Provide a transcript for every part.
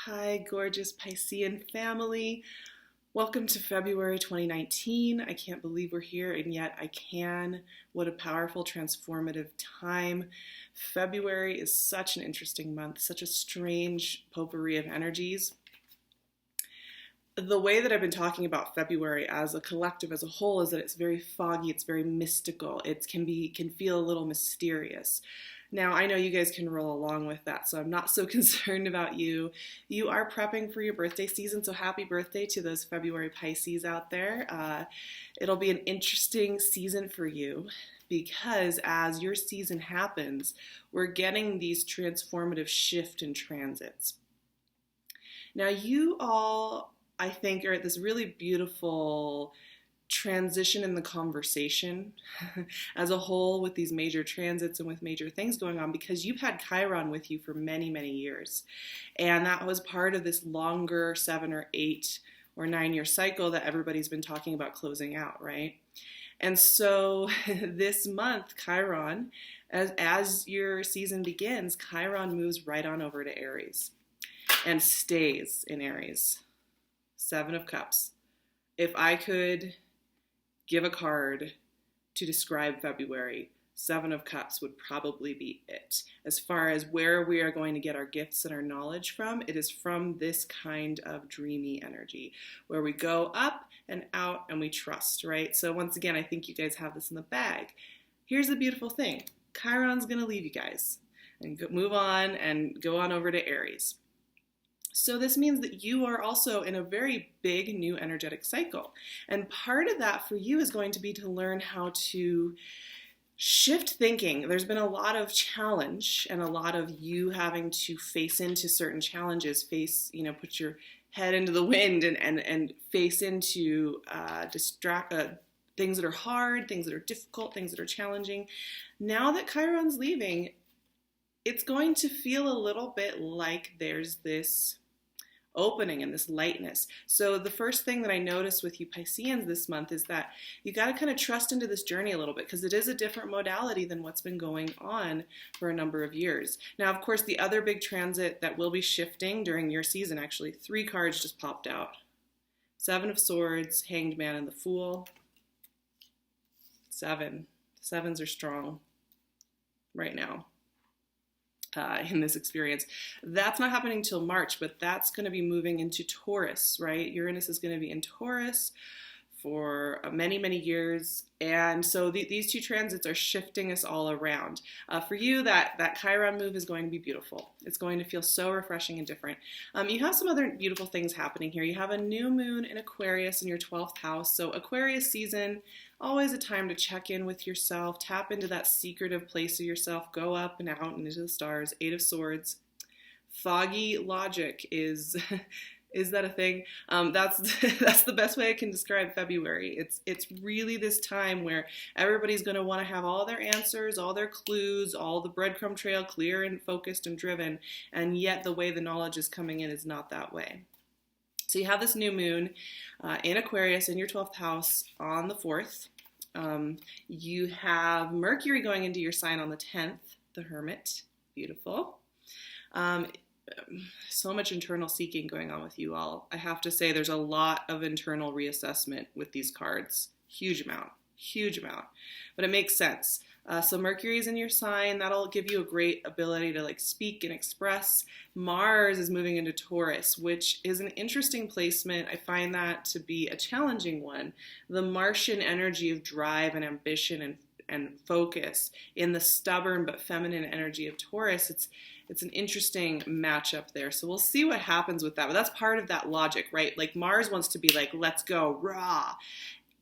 Hi, gorgeous Piscean family. Welcome to February 2019. I can't believe we're here, and yet I can. What a powerful, transformative time. February is such an interesting month, such a strange potpourri of energies. The way that I've been talking about February as a collective, as a whole, is that it's very foggy, it's very mystical, it can feel a little mysterious. Now, I know you guys can roll along with that, so I'm not so concerned about you. You are prepping for your birthday season, so happy birthday to those February Pisces out there. It'll be an interesting season for you because as your season happens, we're getting these transformative shift and transits. Now, you all, I think, are at this really beautiful transition in the conversation as a whole with these major transits and with major things going on because you've had Chiron with you for many, many years. And that was part of this longer 7 or 8 or 9-year cycle that everybody's been talking about closing out, right? And so this month, Chiron, as your season begins, Chiron moves right on over to Aries and stays in Aries. 7 of Cups. If I could give a card to describe February, 7 of Cups would probably be it. As far as where we are going to get our gifts and our knowledge from, it is from this kind of dreamy energy where we go up and out and we trust, right? So once again, I think you guys have this in the bag. Here's the beautiful thing. Chiron's going to leave you guys and move on and go on over to Aries. So this means that you are also in a very big new energetic cycle. And part of that for you is going to be to learn how to shift thinking. There's been a lot of challenge and a lot of you having to face into certain challenges, put your head into the wind and face into things that are hard, things that are difficult, things that are challenging. Now that Chiron's leaving, it's going to feel a little bit like there's this opening and this lightness. So the first thing that I noticed with you Pisceans this month is that you got to kind of trust into this journey a little bit because it is a different modality than what's been going on for a number of years. Now, of course, the other big transit that will be shifting during your season, actually, 3 cards just popped out. 7 of Swords, Hanged Man, and the Fool. 7. 7s are strong right now. In this experience. That's not happening till March, but that's going to be moving into Taurus, right? Uranus is going to be in Taurus for many, many years. And so these 2 transits are shifting us all around. For you, that Chiron move is going to be beautiful. It's going to feel so refreshing and different. You have some other beautiful things happening here. You have a new moon in Aquarius in your 12th house. So Aquarius season, always a time to check in with yourself, tap into that secretive place of yourself, go up and out and into the stars. 8 of Swords. Foggy logic is that a thing? That's the best way I can describe February. It's really this time where everybody's going to want to have all their answers, all their clues, all the breadcrumb trail clear and focused and driven, and yet the way the knowledge is coming in is not that way. So you have this new moon in Aquarius in your 12th house on the 4th. You have Mercury going into your sign on the 10th, the Hermit. Beautiful. So much internal seeking going on with you all. I have to say there's a lot of internal reassessment with these cards. Huge amount. But it makes sense. So Mercury's in your sign. That'll give you a great ability to speak and express. Mars is moving into Taurus, which is an interesting placement. I find that to be a challenging one. The Martian energy of drive and ambition and focus in the stubborn but feminine energy of Taurus. It's an interesting matchup there. So we'll see what happens with that. But that's part of that logic, right? Like Mars wants to be like, let's go, rah.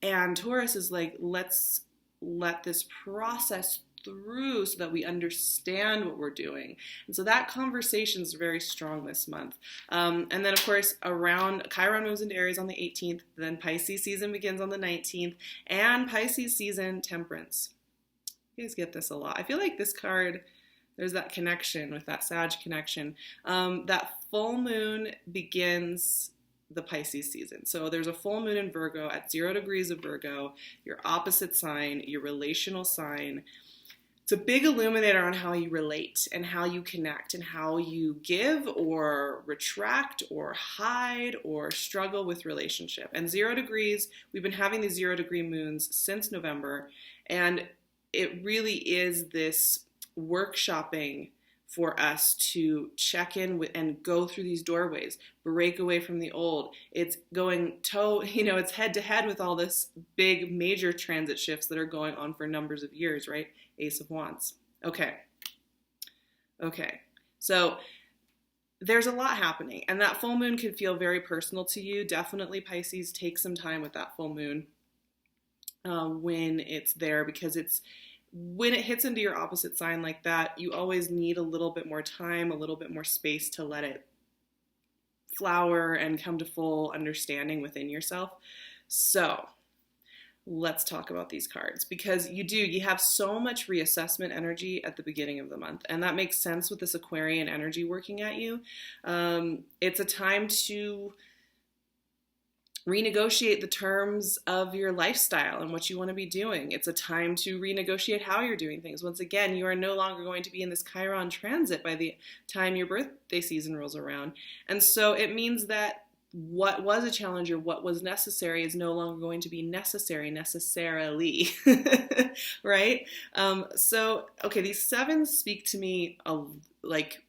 And Taurus is like, let's let this process through so that we understand what we're doing. And so that conversation is very strong this month. And then, of course, Chiron moves into Aries on the 18th. Then Pisces season begins on the 19th. And Pisces season, Temperance. You guys get this a lot. I feel like this card, there's that connection with that Sag connection. That full moon begins the Pisces season. So there's a full moon in Virgo at 0 degrees of Virgo, your opposite sign, your relational sign. it's a big illuminator on how you relate and how you connect and how you give or retract or hide or struggle with relationship. And 0 degrees, we've been having these 0 degree moons since November, and it really is this workshopping for us to check in with and go through these doorways, break away from the old. It's going it's head to head with all this big major transit shifts that are going on for numbers of years, right? Ace of Wands. Okay. So there's a lot happening, and that full moon can feel very personal to you. Definitely, Pisces, take some time with that full moon when it's there, because when it hits into your opposite sign like that, you always need a little bit more time, a little bit more space to let it flower and come to full understanding within yourself. So let's talk about these cards, because you have so much reassessment energy at the beginning of the month, and that makes sense with this Aquarian energy working at you. It's a time to renegotiate the terms of your lifestyle and what you want to be doing. It's a time to renegotiate how you're doing things. Once again, you are no longer going to be in this Chiron transit by the time your birthday season rolls around. And so it means that what was a challenge or what was necessary is no longer going to be necessary necessarily, right? Okay, these sevens speak to me like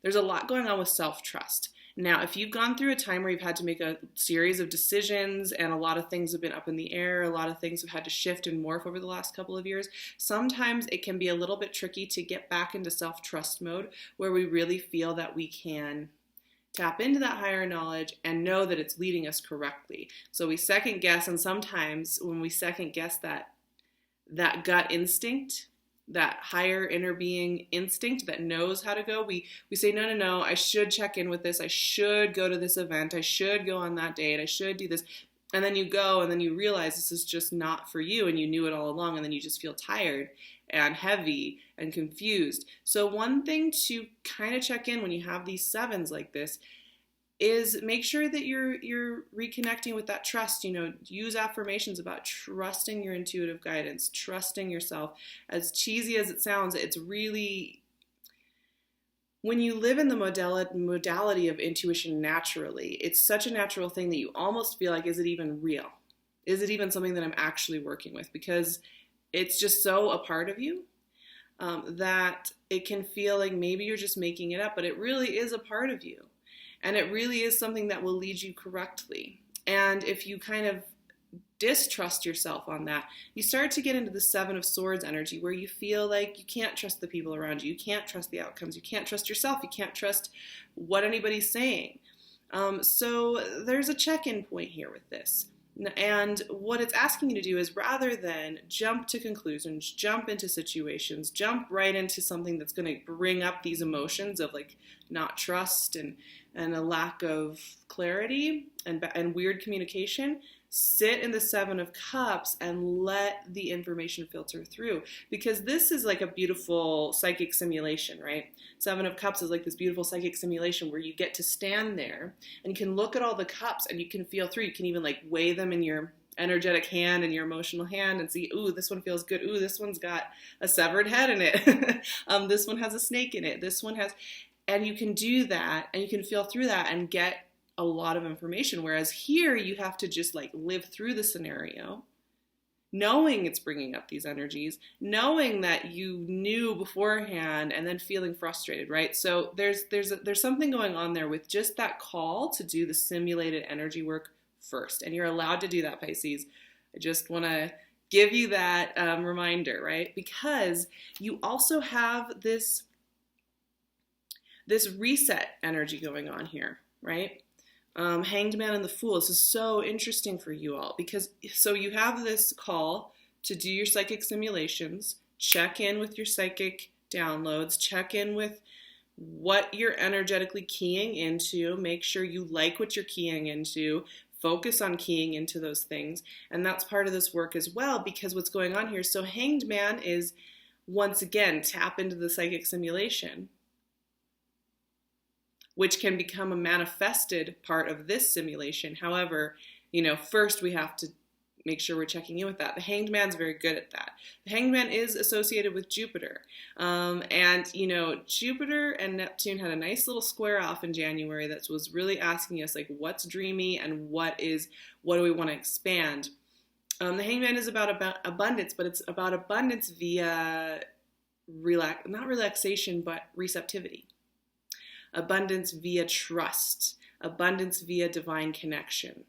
there's a lot going on with self-trust. Now, if you've gone through a time where you've had to make a series of decisions and a lot of things have been up in the air, a lot of things have had to shift and morph over the last couple of years, sometimes it can be a little bit tricky to get back into self-trust mode where we really feel that we can tap into that higher knowledge and know that it's leading us correctly. So we second guess, and sometimes when we second guess that gut instinct, that higher inner being instinct that knows how to go, we say, no, I should check in with this, I should go to this event, I should go on that date, I should do this. And then you go, and then you realize this is just not for you, and you knew it all along, and then you just feel tired and heavy and confused. So one thing to kind of check in when you have these sevens like this is make sure that you're reconnecting with that trust. Use affirmations about trusting your intuitive guidance, trusting yourself. As cheesy as it sounds, it's really, when you live in the modality of intuition naturally, it's such a natural thing that you almost feel like, is it even real? Is it even something that I'm actually working with? Because it's just so a part of you that it can feel like maybe you're just making it up, but it really is a part of you. And it really is something that will lead you correctly. And if you kind of distrust yourself on that, you start to get into the Seven of Swords energy where you feel like you can't trust the people around you. You can't trust the outcomes. You can't trust yourself. You can't trust what anybody's saying. So there's a check-in point here with this. And what it's asking you to do is, rather than jump to conclusions, jump into situations, jump right into something that's going to bring up these emotions of like not trust and a lack of clarity and weird communication, sit in the Seven of Cups and let the information filter through. Because this is like a beautiful psychic simulation, right? Seven of Cups is like this beautiful psychic simulation where you get to stand there and you can look at all the cups and you can feel through. You can even like weigh them in your energetic hand and your emotional hand and see, ooh, this one feels good. Ooh, this one's got a severed head in it. This one has a snake in it. This one has... And you can do that and you can feel through that and get a lot of information. Whereas here you have to just like live through the scenario, knowing it's bringing up these energies, knowing that you knew beforehand and then feeling frustrated, right? So there's something going on there with just that call to do the simulated energy work first. And you're allowed to do that, Pisces. I just want to give you that reminder, right? Because you also have this reset energy going on here, right? Hanged Man and the Fool. This is so interesting for you all because so you have this call to do your psychic simulations, check in with your psychic downloads, check in with what you're energetically keying into, make sure you like what you're keying into, focus on keying into those things. And that's part of this work as well, because what's going on here, so Hanged Man is, once again, tap into the psychic simulation, which can become a manifested part of this simulation. However, first we have to make sure we're checking in with that. The Hanged Man's very good at that. The Hanged Man is associated with Jupiter. And, you know, Jupiter and Neptune had a nice little square off in January that was really asking us, like, what's dreamy and what do we want to expand? The Hanged Man is about abundance, but it's about abundance via not relaxation, but receptivity. Abundance via trust. Abundance via divine connection.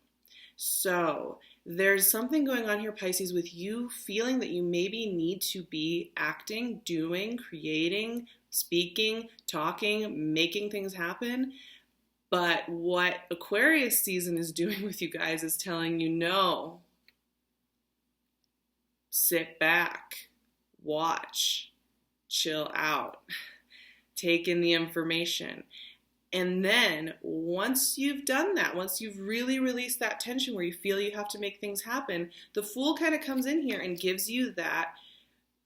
So there's something going on here, Pisces, with you feeling that you maybe need to be acting, doing, creating, speaking, talking, making things happen. But what Aquarius season is doing with you guys is telling you, no, sit back, watch, chill out, take in the information. And then once you've done that, once you've really released that tension where you feel you have to make things happen, the Fool kind of comes in here and gives you that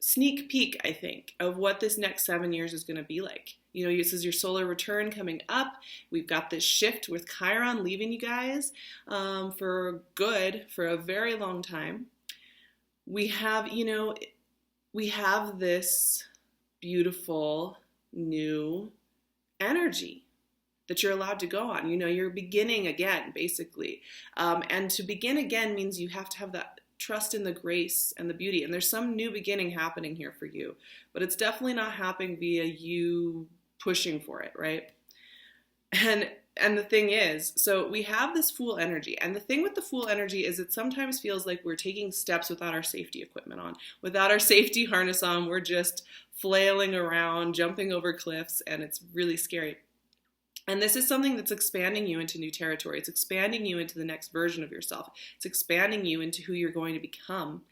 sneak peek, I think, of what this next 7 years is going to be like. You know, this is your solar return coming up. We've got this shift with Chiron leaving you guys for good for a very long time. We have, you know, we have this beautiful new energy that you're allowed to go on. You know, you're beginning again, basically. And to begin again means you have to have that trust in the grace and the beauty. And there's some new beginning happening here for you. But it's definitely not happening via you pushing for it, right? And the thing is, so we have this Fool energy. And the thing with the Fool energy is it sometimes feels like we're taking steps without our safety equipment on. Without our safety harness on, we're just flailing around, jumping over cliffs, and it's really scary. And this is something that's expanding you into new territory. It's expanding you into the next version of yourself. It's expanding you into who you're going to become.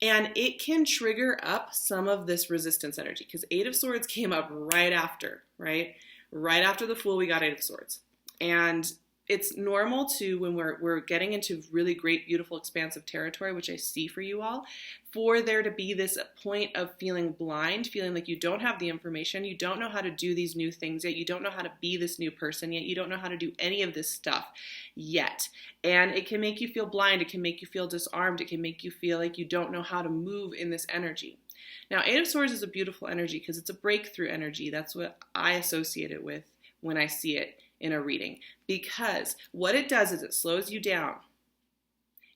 And it can trigger up some of this resistance energy because 8 of Swords came up right after, right? Right after the Fool, we got 8 of Swords. And it's normal to, when we're getting into really great, beautiful, expansive territory, which I see for you all, for there to be this point of feeling blind, feeling like you don't have the information, you don't know how to do these new things yet, you don't know how to be this new person yet, you don't know how to do any of this stuff yet. And it can make you feel blind, it can make you feel disarmed, it can make you feel like you don't know how to move in this energy. Now, 8 of Swords is a beautiful energy because it's a breakthrough energy. That's what I associate it with when I see it in a reading, because what it does is it slows you down.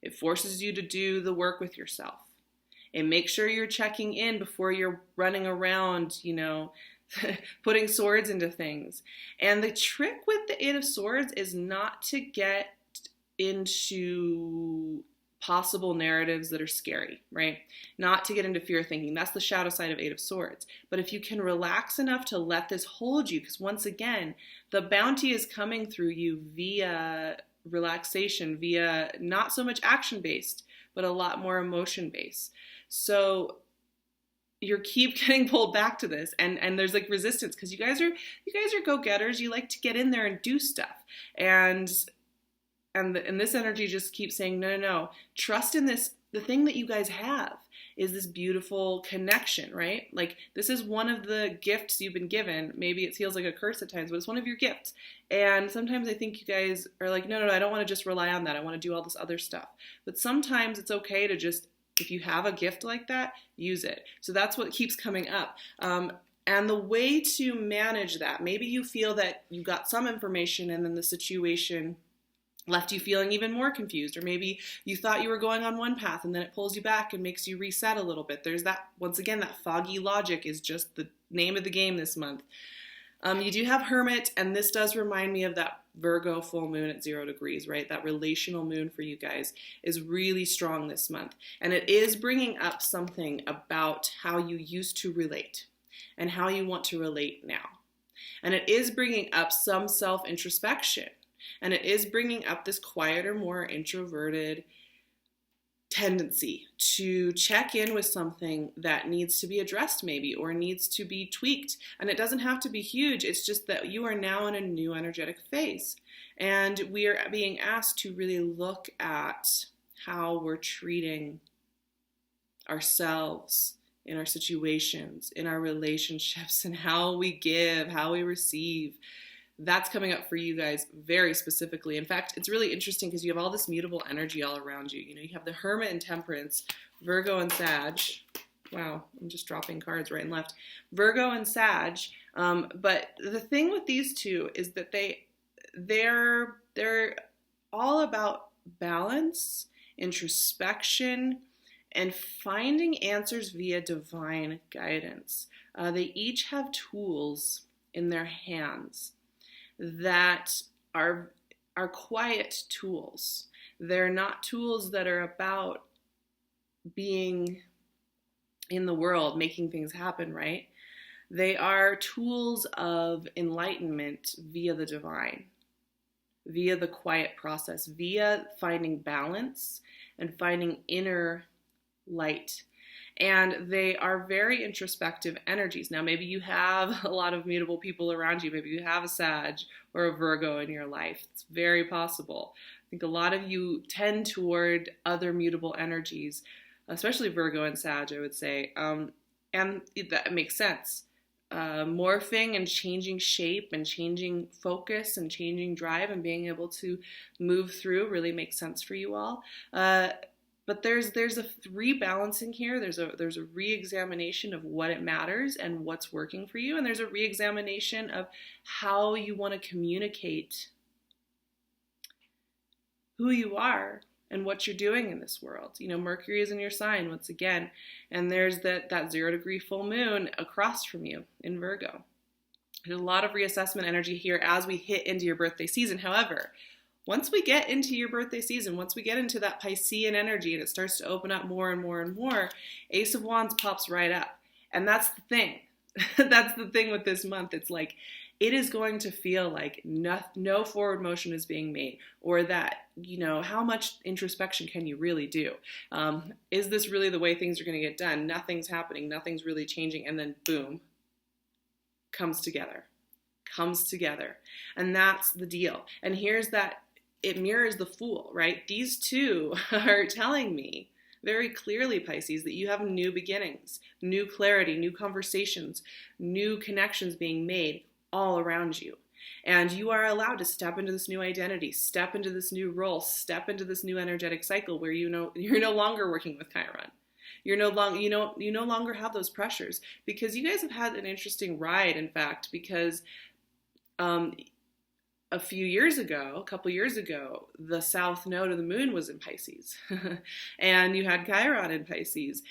It forces you to do the work with yourself. It makes sure you're checking in before you're running around, you know, putting swords into things. And the trick with the 8 of Swords is not to get into possible narratives that are scary, right? Not to get into fear thinking. That's the shadow side of 8 of Swords. But if you can relax enough to let this hold you, because once again, the bounty is coming through you via relaxation, via not so much action-based, but a lot more emotion-based. So you keep getting pulled back to this, and there's like resistance because you guys are go-getters. You like to get in there and do stuff, and this energy just keeps saying, no, trust in this. The thing that you guys have is this beautiful connection, right? Like, this is one of the gifts you've been given. Maybe it feels like a curse at times, but it's one of your gifts. And sometimes I think you guys are like, no, I don't want to just rely on that. I want to do all this other stuff. But sometimes it's okay to just, if you have a gift like that, use it. So that's what keeps coming up. And the way to manage that, maybe you feel that you got some information and then the situation left you feeling even more confused, or maybe you thought you were going on one path and then it pulls you back and makes you reset a little bit. There's that, once again, that foggy logic is just the name of the game this month. You do have Hermit, and this does remind me of that Virgo full moon at 0 degrees, right? That relational moon for you guys is really strong this month. And it is bringing up something about how you used to relate and how you want to relate now. And it is bringing up some self-introspection. And it is bringing up this quieter, more introverted tendency to check in with something that needs to be addressed maybe, or needs to be tweaked. And it doesn't have to be huge. It's just that you are now in a new energetic phase. And we are being asked to really look at how we're treating ourselves in our situations, in our relationships, and how we give, how we receive. That's coming up for you guys very specifically. In fact, it's really interesting because you have all this mutable energy all around you. You know, you have the Hermit and Temperance, Virgo and Sag. Wow, I'm just dropping cards right and left. Virgo and Sag. But the thing with these two is that they're all about balance, introspection, and finding answers via divine guidance. They each have tools in their hands that are quiet tools. They're not tools that are about being in the world, making things happen, right? They are tools of enlightenment via the divine, via the quiet process, via finding balance and finding inner light. And they are very introspective energies. Now, maybe you have a lot of mutable people around you. Maybe you have a Sag or a Virgo in your life. It's very possible. I think a lot of you tend toward other mutable energies, especially Virgo and Sag, I would say. And that makes sense. Morphing and changing shape and changing focus and changing drive and being able to move through really makes sense for you all. But there's a rebalancing here. There's a re-examination of what it matters and what's working for you. And there's a re-examination of how you want to communicate who you are and what you're doing in this world. You know, Mercury is in your sign once again. And there's that 0-degree full moon across from you in Virgo. There's a lot of reassessment energy here as we hit into your birthday season. However, once we get into your birthday season, once we get into that Piscean energy and it starts to open up more and more and more, Ace of Wands pops right up. And that's the thing. That's the thing with this month. It's like, it is going to feel like no forward motion is being made, or that, you know, how much introspection can you really do? Is this really the way things are going to get done? Nothing's happening. Nothing's really changing. And then boom, comes together. And that's the deal. And here's that. It mirrors the Fool, right? These two are telling me very clearly, Pisces, that you have new beginnings, new clarity, new conversations, new connections being made all around you. And you are allowed to step into this new identity, step into this new role, step into this new energetic cycle where you're no longer working with Chiron. You no longer have those pressures, because you guys have had an interesting ride, in fact, because a couple years ago, the south node of the moon was in Pisces and you had Chiron in Pisces.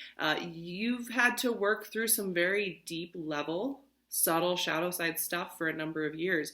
You've had to work through some very deep level, subtle shadow side stuff for a number of years.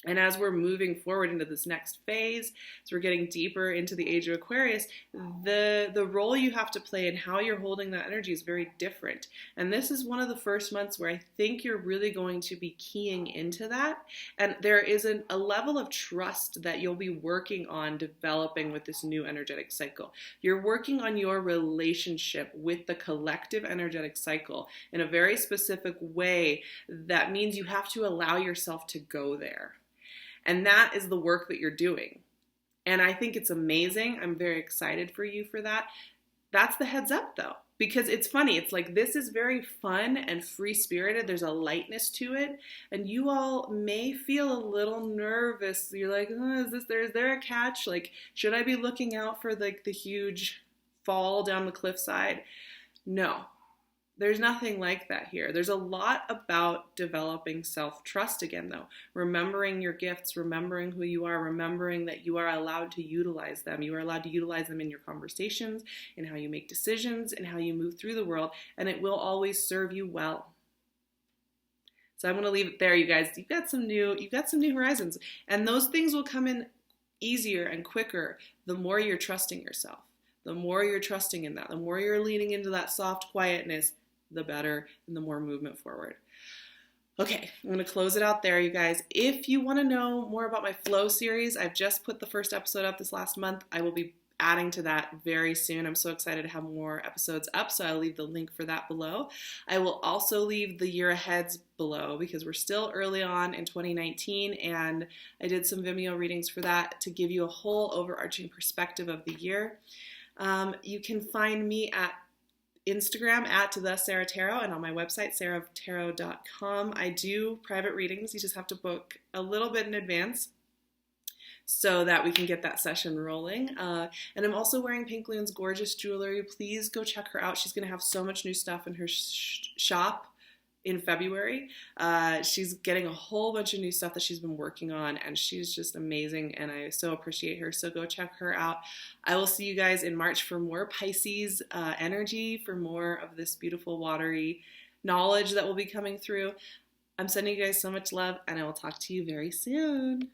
And as we're moving forward into this next phase, as we're getting deeper into the age of Aquarius, the role you have to play and how you're holding that energy is very different. And this is one of the first months where I think you're really going to be keying into that. And there is a level of trust that you'll be working on developing with this new energetic cycle. You're working on your relationship with the collective energetic cycle in a very specific way. That means you have to allow yourself to go there. And that is the work that you're doing. And I think it's amazing. I'm very excited for you for that. That's the heads up, though, because it's funny. It's like, this is very fun and free-spirited. There's a lightness to it. And you all may feel a little nervous. You're like, oh, is there a catch? Like, should I be looking out for the huge fall down the cliffside? No. There's nothing like that here. There's a lot about developing self-trust again, though. Remembering your gifts, remembering who you are, remembering that you are allowed to utilize them. You are allowed to utilize them in your conversations, in how you make decisions, in how you move through the world, and it will always serve you well. So I'm going to leave it there, you guys. You've got some new horizons, and those things will come in easier and quicker the more you're trusting yourself. The more you're trusting in that, the more you're leaning into that soft quietness, the better and the more movement forward. Okay, I'm going to close it out there, you guys. If you want to know more about my Flow series, I've just put the first episode up this last month. I will be adding to that very soon. I'm so excited to have more episodes up, so I'll leave the link for that below. I will also leave the year aheads below because we're still early on in 2019, and I did some Vimeo readings for that to give you a whole overarching perspective of the year. You can find me at Instagram at the Sarah Tarot and on my website, sarahtarot.com. I do private readings. You just have to book a little bit in advance so that we can get that session rolling. And I'm also wearing PinkLune's gorgeous jewelry. Please go check her out. She's going to have so much new stuff in her shop in February. She's getting a whole bunch of new stuff that she's been working on, and she's just amazing, and I so appreciate her. So go check her out. I will see you guys in March for more Pisces energy, for more of this beautiful watery knowledge that will be coming through. I'm sending you guys so much love, and I will talk to you very soon.